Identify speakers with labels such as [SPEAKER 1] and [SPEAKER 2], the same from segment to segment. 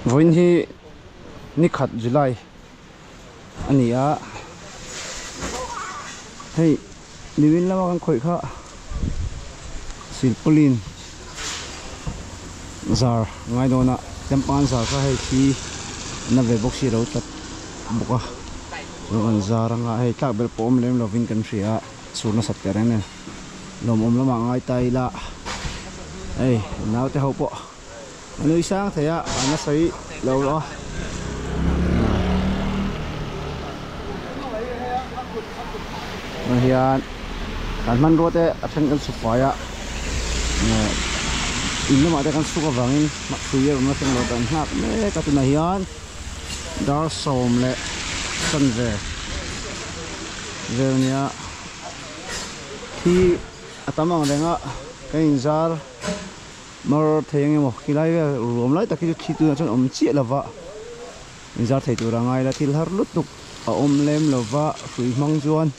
[SPEAKER 1] voin hi ni khat July ania hei niwin lama kan khoi kha silpolin zar ngai dona tempan zar kha hei khi na ve box si ro tat buka ron zar nga hei tak bel pom lem lovin kan ria surna sat terene lom om lama ngai tai la ei nau te ho po anh sang thế ạ, anh thấy lâu rồi. Hiện cảnh man rồi thế, anh cần sụp phải ạ. In mà anh cần sụp vào vàng, mặc suy yếu nó sẽ lâu tận hạt. Mấy cái thứ này hiện dar sôm lệ sân về nhá. Khi tấm bằng đây ngã cái injar mà thấy anh em khi lại rùm lại ta khi tu cho ông chị là vợ mình ra thấy tu ra ngay là thì har lút tục ông lem là vợ free mong chuan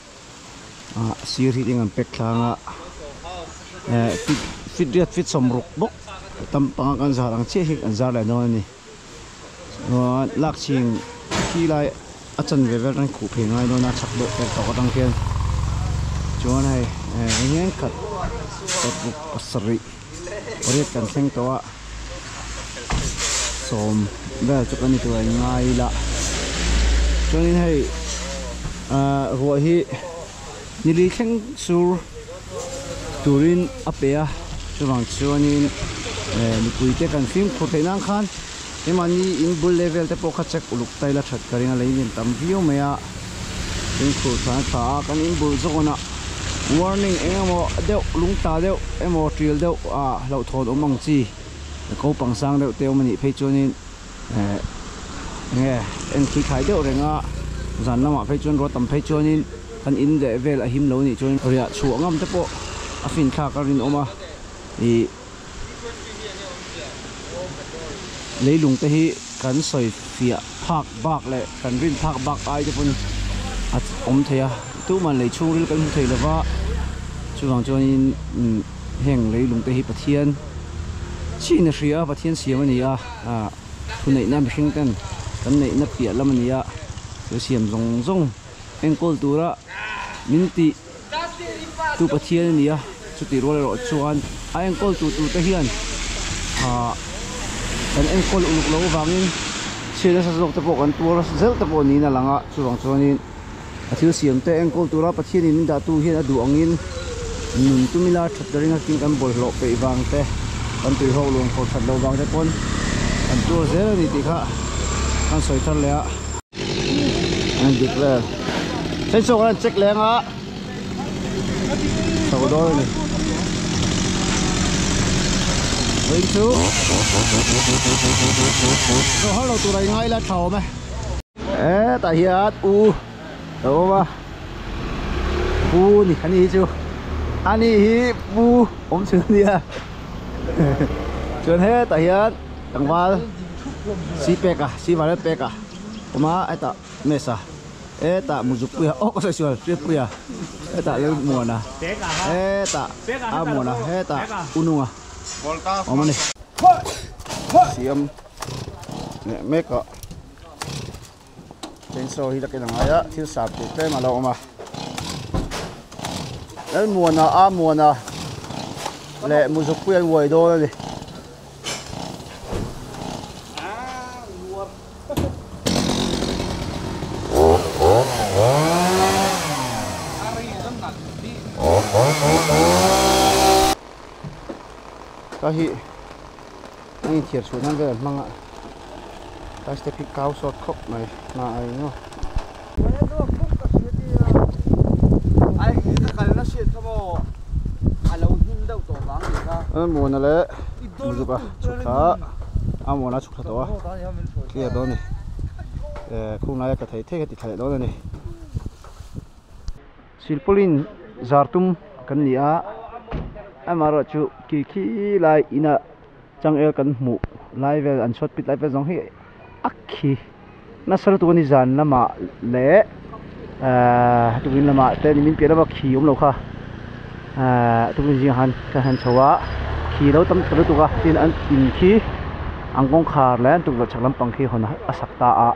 [SPEAKER 1] xíu thì dengan pek thang fit som ruk bok tam pang kan zarang che hik an zar la no ni lak ching khi lại achan ve ve ran khu phe ngai no na chak do pek to dang khian chuan hai ngeng khat buk pasari Oriat kan seng toa som ve chu kan ni tu ngai la chuan hei ruwa hi nili thleng sur turin apea chuwang chuanin ni puite kan film kho theinang khan emani in bull level te pokha check uluk taila that karinga lein tam view maya in khu tha kan in bull zona warning emo deu lung ta deu emo trial deu lo thod omang chi ko pangsang deu teu mani phei chuanin nge en khi khai deu renga zan lama phei chuan ro tam phei chuanin kan in de vel a him lo ni chuan ria chu ngam te po a fin kha karin oma i leilung te hi kan soi fia phak bak le kan rin phak bak ai te pun om theya tu man lei chung ril kan hu thei lawa chuwang chuanin heng leilung te hi pathian chi na hria pathian siam ani a thu nei na mihring kan nei na pia lam ani a chu siam zong zong engkol tura minti tu pathian ani a chu ti rol ro chuan a engkol tu te hian kan engkol uluk lo wangin chena sa zok te po kan tur zel te po ni na langa chuwang chuanin athil siam te engkol tura pathian in da tu hian adu angin nun tumila thatdaring a king kan bol lo pe wang te kan tui ho lung ko that lo wang te pon kan tur zel ni ti kha kan soi thar le a an declare sai so kan check le nga so do ni wing chu so hello tu rai ngai la thau me ta hiat đâu mà bu ni ani chu ani hi bu om chun dia chun he ta hian tangwal si peka si wal peka oma eta mesa eta muzukpuya o sa sual puya eta le muana eta amona eta ununga omani siam meka so hi la kenang aya thil sap tu te ma lo ma el muana a muana le muzuk puan woi do ni ka hi ai thier chu nan ve manga ta ste pi kau so khop mai na ai no ai hi ta khal na shit thamo alo hin dau to bang ni ka mo na le mu ka chukha amo na chukha to wa kia do ni khung na ka thai the ka ti thai do ni silpolin zartum kan nia amaro chu ki lai ina chang el kan mu lai vel an shot pit lai vel jong hi akhi nasar tu ni zan lama le tuin lama te ni min pera ba khi om lo kha tuin jing han ka han chawa khi lo tam tu ka tin an in khi angkong khar len tuk lo chaklam pangkhi hon asakta a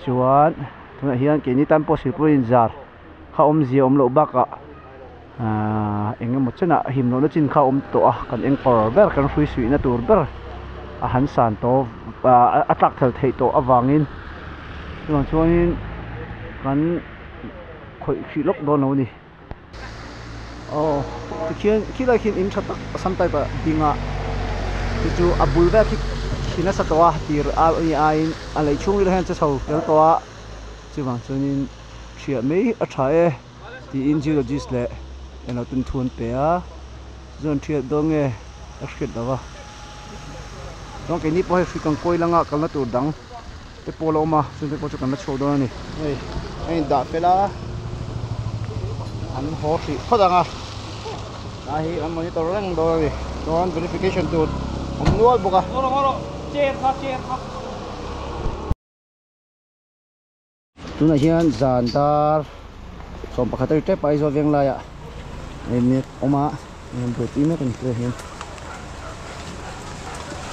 [SPEAKER 1] chuan tuna hian ke ni tan po sipui injar kha zia lo baka enge mo chana himno na chin kha to a kan eng por ber kan hrui sui na tur ber a han san to atlak thel thei to awangin chuan kan khoi khilok do no ni khi lai khin im thatak sam tai ba dinga chu abul ba khina satwa tir a in a lei chung ri han cha chho tel to a chuwang chunin thia mei a thae ti in geologist le eno tun thun pe a zon thia donge a khit dawa dong ke ni po he fikang koi langa kalna tur dang te polo ma sun te po chu kan na chho do ni ei da pela an ho si khodanga hi an monitor rang do ni don verification tur nual boka ngoro cher kha tuna hian zandar som pakhatai te pai zo veng la ya ni oma ni do ti me kan tre hian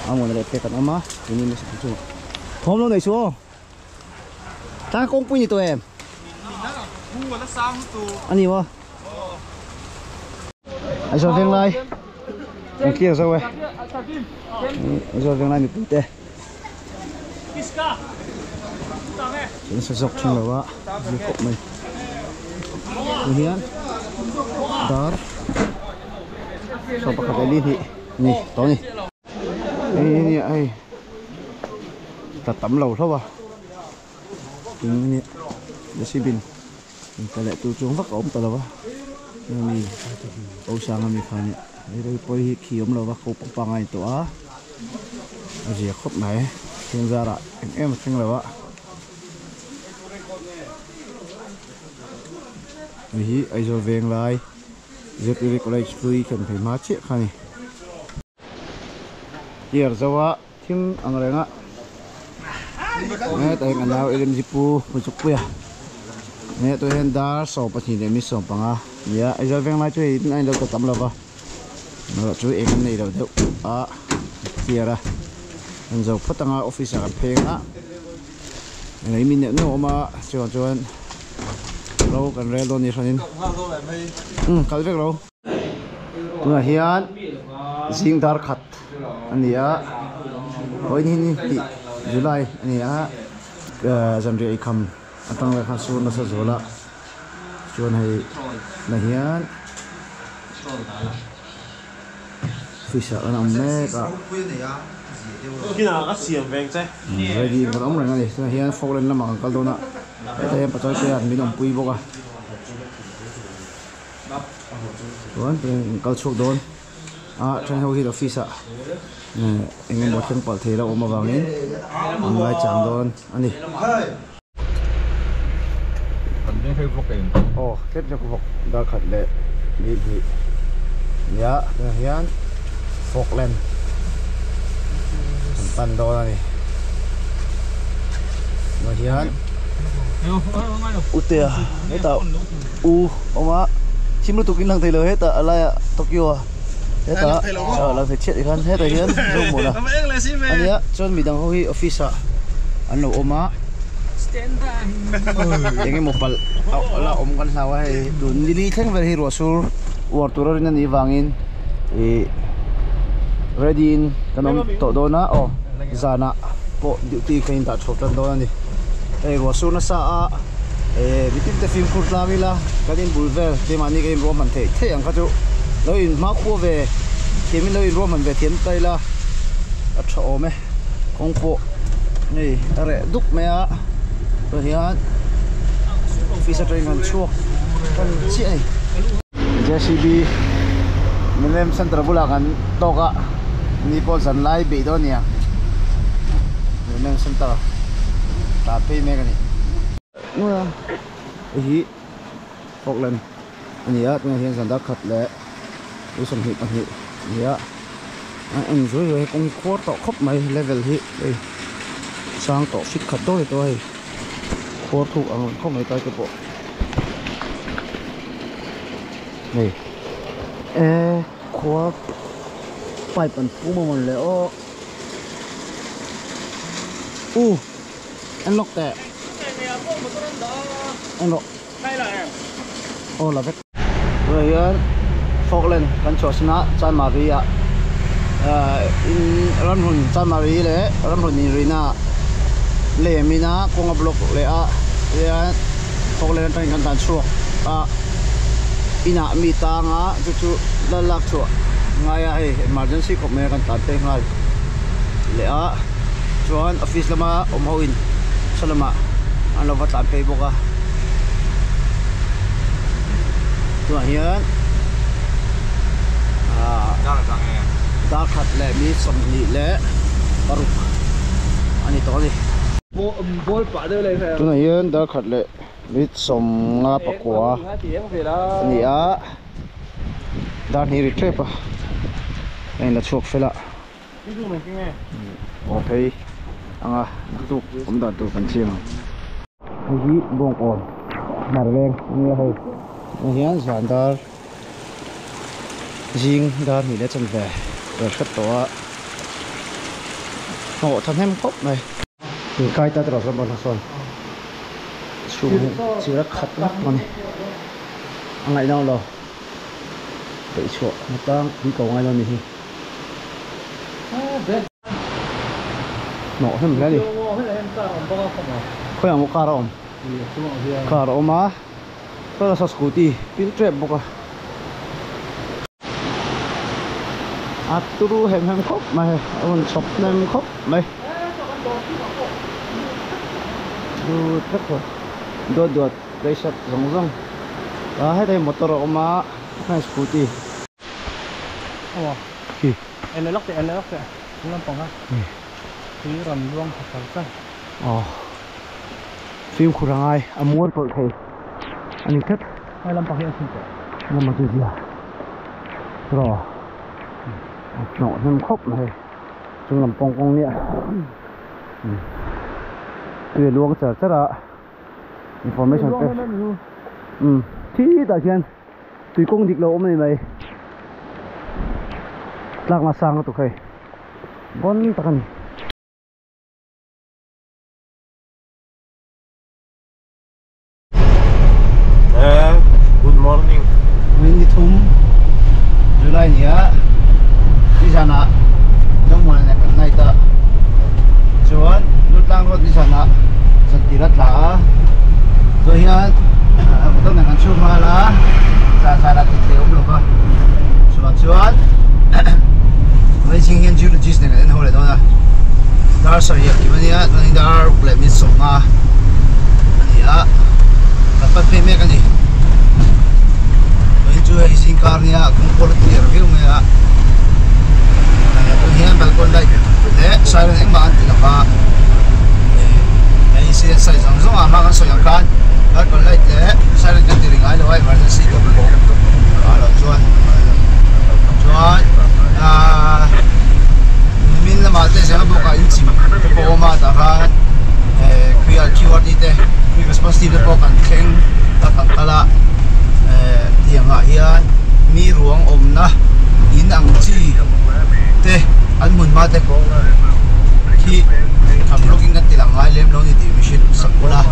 [SPEAKER 1] amon le pe kan oma ni me chu thom lo nei chu ta kong pui ni to em ani wa ai zo veng lai anh kia sao vậy? Rồi việc này mình tự tê. Chúng sẽ dọc trong lầu á, di cộp mình. Kemudian, dar. So pakai tali ni, ni, tahu ni. Ini ai, kita tam lầu thôi à? Ini, desi bin. Kita lihat tu cuma kau tahu apa? Ini, kau sangat mikirnya. Đây poi khi ông lo va khâu pangai to a gì khop này thiên ra ra em thằng lo a vì ai rồi veng lại giết đi college free cần phải má chết khai giờ zawa thim ang renga nè tay ngân nào em jipu pucuk ya nè tôi hen dar so pati ne mi so panga ya ai rồi veng lại chơi anh đâu có tắm lo va nó chú em này đâu đâu kia ra anh dâu phát tăng office ở phê á này mình nhận nó mà cho anh lâu cần re luôn đi sao nên cái việc lâu tụi này hiện riêng dar khát anh ấy hồi ní July anh ấy dần dần cầm anh tăng lại khăn xuống nó sẽ rồi là cho này hiện Fisher anh ông mẹ cả
[SPEAKER 2] khi nào các xiềng vàng chứ
[SPEAKER 1] rồi đi cái ông này này tôi hiện phô lên làm bằng cái đó nè đây em bắt cho cái ăn mình ông pui bốc à rồi cái chuột đốn trên hậu khi đó Fisher anh em một chân bảo thế là ôm vào vàng ấy ông lại chạm đốn anh đi
[SPEAKER 2] còn cái vốc này
[SPEAKER 1] kết cho vốc đã khát lệ đi thì dạ hiện Falkland pan đô này nó hiền ute hết tao ông chim nó tụt kinh lăng thầy lời hết tao lại Tokyo hết tao là phải chết đi khăn hết tao hiền dùng một à anh nhá cho mình đang hoi office anh lâu ông yang ini mopal lah om kan sawah itu nili ceng verhi rosul wartura rin ni vangin redin kanom to dona zana po duty kain ta chotan dona ni rosul na sa bitin te film kurtlamila kadin bulver te mani kain roman the ang kaju loin ma ko ve kemin loin roman ve thiam taila atha ome kongpo ni are duk mea rồi hiện office train kan chuộc kan chi ai JCB Millennium Center bula kan toka Nipol san lai be do nia Millennium Center ta pe me kan ni no hi Falkland ani ya tong hian san da khat le u som hi hi ya anh rồi con khóa to khop mai level hi sang to fit khat do to ai khóa thủ ăn không mấy tay cái bộ này khóa bài bản phú mà mình lẽ anh lọc tệ anh lọc ô là vết rồi phok lên kan cho sna chan maria in ran hun chan maria le ran hun ni rina le mina konga block le a ya phok lên tan kan tan chuak ina mi ta nga chu la lak chu ngaya he emergency ko me kan tan te ngai le a chuan office lama hoin salama an lo vat la facebook a tu hian dar khat le mi som ni le paruk ani to ni bol pa de le tu na hian dar khat le mi som nga pakwa ani a dar ni retrep a en la chok fela okay anga tu om da tu kan chiang hi bong on mar leng ni ho hian zan dar jing dar ni le chan ve rồi khất to ngộ thân hem khóc này từ cai ta rồi xong rồi xong xuống chỉ là khát lắm mà này ăn lại đâu rồi để chỗ một tăng đi cầu ngay đâu này nổ thêm cái gì khơi một car ôm má đó là scooty pin trep bốc à aturu hem khóc mày on shop nem khóc mày du tất rồi đốt đây sắp rong hết đây motor oma hai scooty kì
[SPEAKER 3] anh lóc thì không làm phòng ha thì rầm luông thật thật
[SPEAKER 1] phim kurang ai amur por thầy anh thích
[SPEAKER 3] hay làm phòng hiện sinh
[SPEAKER 1] làm mà gì à rồi nổ thêm khóc này chúng làm pong nè tùy luôn chờ rất là information thì tại trên tùy công dịch lộ mày lạc mà sang tụi khay bon takan
[SPEAKER 2] Good morning.
[SPEAKER 1] Windy thum July nia di sana trong mùa này ta chuan nút lang rốt di sana dân tirat la rồi hian tông này kan chu ma la sa la ti lo ka chuan với chính hiện geologist này cái hồi đó là dar sợi cái bên này nó dar lại mít sông à này á là bắt phải mấy cái này với chú ấy sinhcar này cũng có được review này á này tôi hiện balcon đây để sai lên anh bạn thì là ba này sẽ sai giống giống mà cái sợi can balcon đây để sai lên cái tiền ngay rồi và nó sẽ có bộ là chuan min la ma te sa boka in chim te po ma ta khan kria keyword ni te responsive te po kan theng ta kan kala tianga hian mi ruang omna in ang chi te an mun ma te ko khi tham looking kan tilang ngai lem lo ni ti machine sakula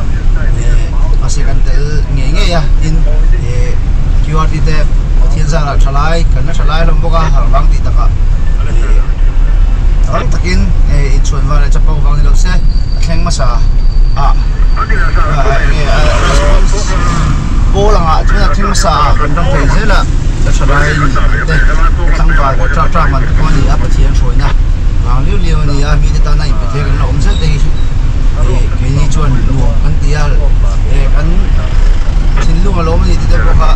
[SPEAKER 1] ase kan tel nge ya in keyword ni te thiên gia là chalai kan na chalai lom boka harwang ti taka orang takin in chuan wa la chapau wang lo se thleng ma sa response bolanga chuna thing sa kan dong pe zela la chalai te tang ba tra man ko ni a pathian choina wang liu ni a mi te ta nai pe the kan om se te ke ni chuan lu kan tial kan sin lu ma lo ni te boka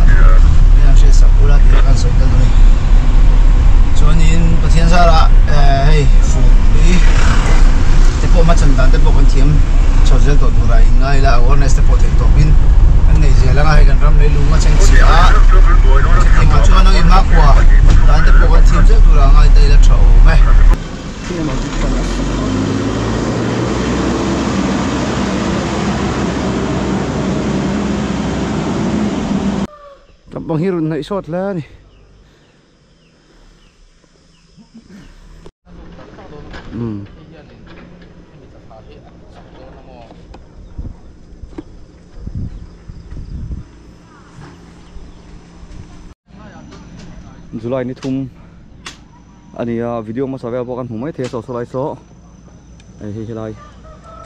[SPEAKER 1] sẽ sakura thì kan sai ta doi chuanin pathian sara hei fu bi te po ma chan dan te po kan thiam chojel to dura ingai la awareness te po the to bin an nei je langa he kan ram nei lunga chang chi a ti ma chuan ang ma kwa dan te po kan thiam je dura ngai dai la thau me bang hirun na isot la ni July ni thum ani video ma savel bokan humai the so lai so ai hi lai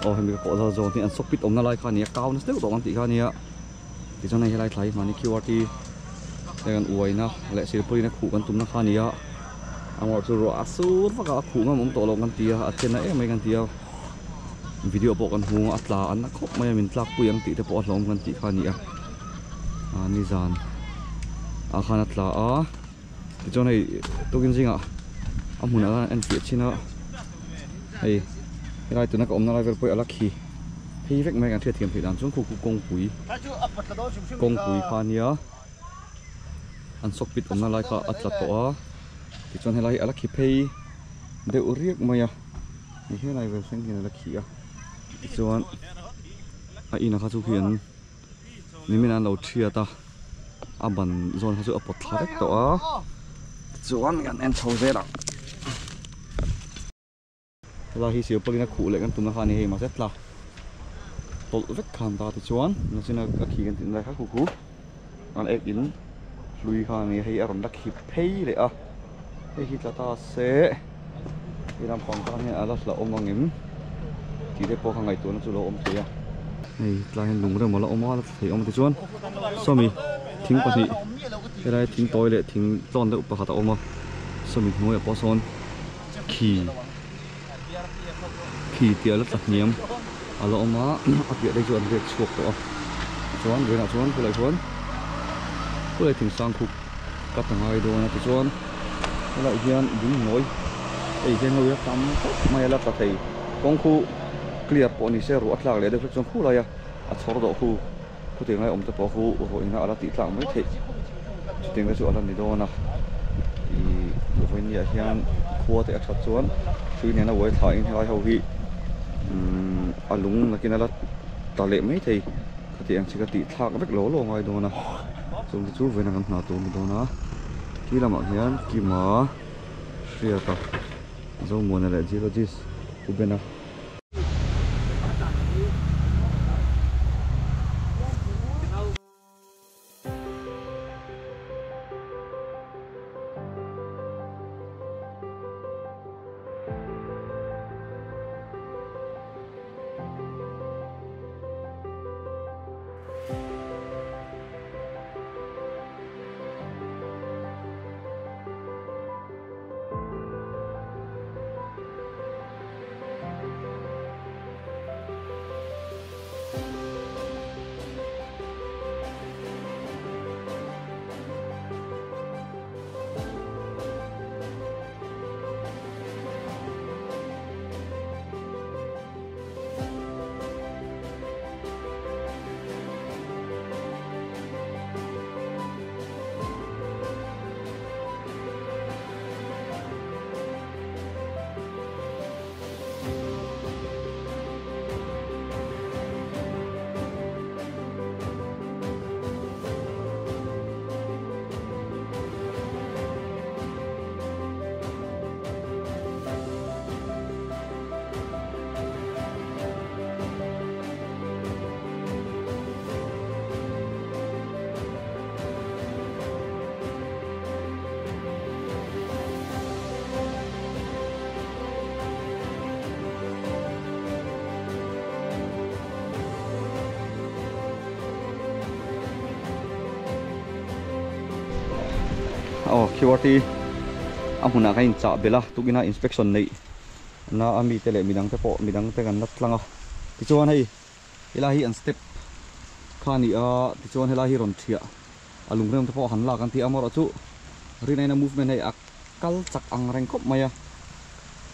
[SPEAKER 1] o hemi ko la zo ni an sopit omna lai kha ni kaw na stel to kan ti kha ni ti chon ai lai thlai mani QRT dengan uaina le sirpuri na khu kan tum na kha ni amor chu ro asu fa ka khu ngam to lo kan tia atena e mai kan tia video bokan hu atla an na khop mai min tlak pu yang ti te po hlom kan ti kha ni ni zan a khana tla a ti chon ai tukin jinga amuna an ti china ai rai tu na ka omna lai ver poi ala khi hi vek mai kan thia thiam phi dan chung khu kong pui khania an sokpit omna lai ka atla to a ti chon helai ala khi phei de uriak maya ni he lai ver seng hin ala khi a ti chuan a ina kha chu hian ni min an lo thia ta a ban zon kha chu a pot thla vek to a chuan kan en tho zera la hi siu polina khu le kan tumna kha ni he ma se tla tol vek khan ta ti chuan na sina ka khi kan tin lai kha khu an ek in lui kha ni hei aron dak hi phei le a hei hi ta se iram pang ta ne ala la omangim ti de po kha ngai tu na chu lo om thia hei tlai lung re mola oma la thei om ti chuan somi thing pa ni herai thing toilet thing ton de upa khata oma somi noi po son khi tia la tak niam alo oma apia dei chuan rek chuak to chuan re na chuan kulai thing sang khu ka tangai do na ti chuan la hian ding noi ei hian ho ya tam mai la ta thei kong khu clear po ni se ru atlak le de chuan khu la ya a chhor do khu te ngai om te po khu ho ina ala ti tlang mai thei ting la chu ala ni do na i voi ni hian khuwa te aksat chuan chui ne na wai tha in hai ho hi alung nakin ala tale mai thei khati ang chika ti thak vek lo ngai do na chung chu ve na kan na to mi do na ki lama hian ki ma shria ta zo mo na le geologist ubena QRT amuna kain cha bela tukina inspection nei na ami tele midang te kan natlanga ti chuan hei ilahi an step khani a ti chuan helahi ron thia alung rem te po han la kan ti amor chu rinaina movement hei akal chak ang reng khop maya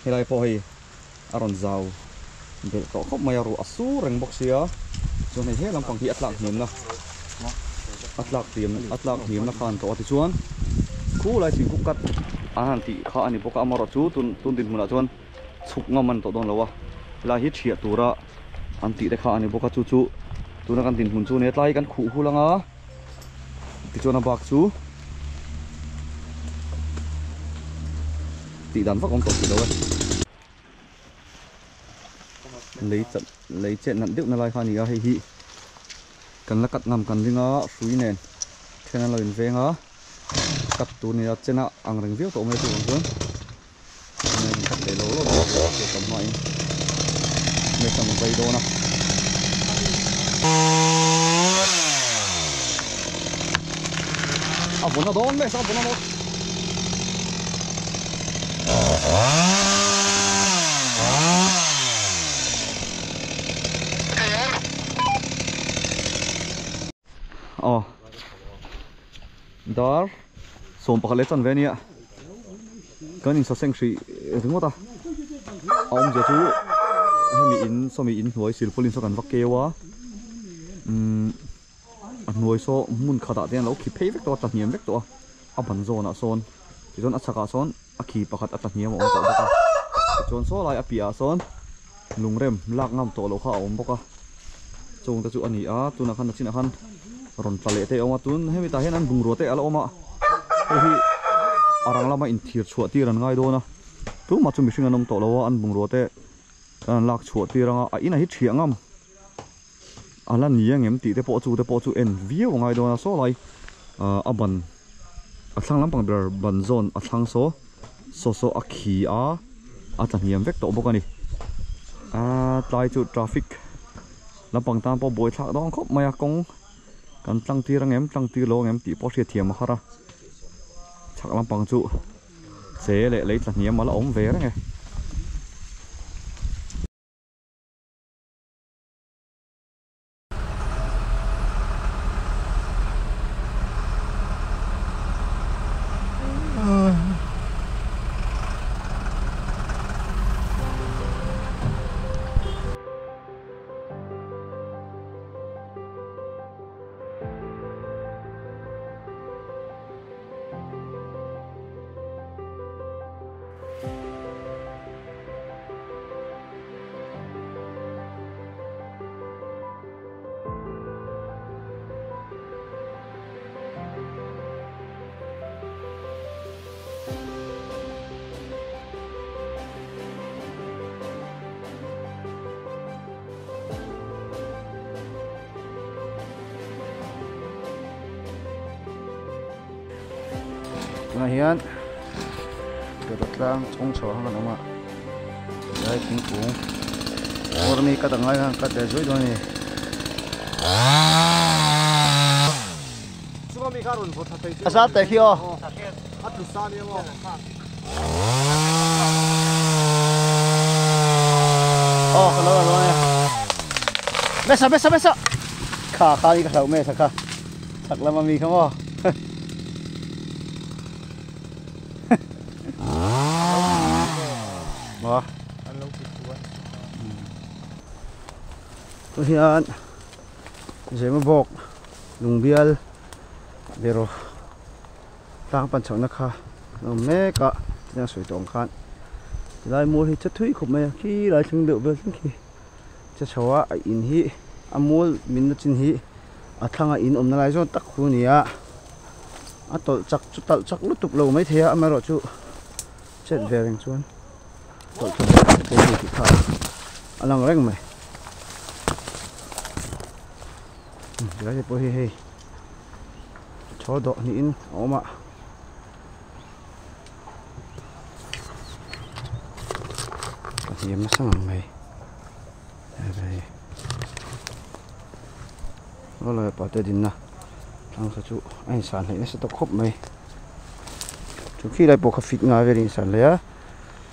[SPEAKER 1] helai po hei aron zau bel ko khop maya ru asu reng box ya chuan hei helam pang hi atlak hnim na atlak hnim na khan to ti chuan khu lai thing kat an ti kha ani poka amaro chu tun din huna chuan chuk ngaman to dong lawa la hi thia tura an ti de kha ani poka chu tuna kan tin hun chu ne tlai kan khu hulanga ti chona bak chu ti dan vak om to ti lawa lấy chuyện nặng điệu na lai khani a hi kan la kat ngam kan ringa sui nen thena loin venga cắt tu này trên nào ăn rừng viết tổ mấy tu cũng nên cắt để lỗ lỗ để cầm hỏi mấy cầm vây đô nào à bốn nó đón mấy sao bốn nó đón dar som pakale chan ve nia kan in sa seng thri ringota om je chu hemi in so mi in hnuai sil polin so kan vakewa hnuai so mun khata ten lo khi phei vek to ta hniam vek to a ban zona son ti zon a chaka son a khi pakhat a ta hniam om ta boka chon so lai a pia son lungrem lak ngam to lo kha om boka chung ta chu ani a tuna khan china khan ron tlale te oma tun hemi ta hen an bungro te ala oma hi arang lama in thir chhuat ti ran ngai do na tu ma chu mi hring anom to lo an bungro te an lak chhuat ti ranga a ina hi thiangam ala niang em ti te po chu en view ngai do na so lai a ban a thlang lampang ber ban zone a thlang so a khi a taniam vek to bokani a tlai chu traffic lampang tam po boi thak dong khop maya kong kan tlang ti rang em tlang ti lo em ti po thia thiam khara chak lampang chu se le lấy tla niam ala om ve rang e na hian lang chung chaw hang anoma dai king kung ormi ka tangai hang ka de joi do ni
[SPEAKER 3] Sumami karun bo thapei
[SPEAKER 1] asa te khio
[SPEAKER 3] atu sa ni mo
[SPEAKER 1] oh ka lo ni mesa kha ni ka thau me sa kha sak lama mi khamo Wah, hian zema bok lungbial bero tang pan chawna kha no me ka yang sui tong khan lai mul hi chathui khop me ki lai thing deu bel ki cha chawa in hi amol min na chin hi athanga in omna lai zon tak khu nia atol chak chu tal chak lutup lo mai thea amaro chu chet vering chuan tol chu te hi ki kha alang reng mai lai po hi hei chodo ni in oma yếm sang mày đây nó là bảo tê đình na thằng sao chú anh sản này nó sẽ tập khóc mày chú khi lại bộ cà phê ngay về đình sản lấy á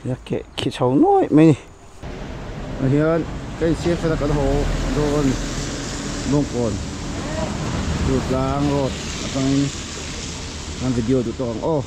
[SPEAKER 1] ya kệ khi cháu nói mày hiện cái xe phải là cái hồ đồn bông cồn chụp lang rồi anh làm video tụi con ô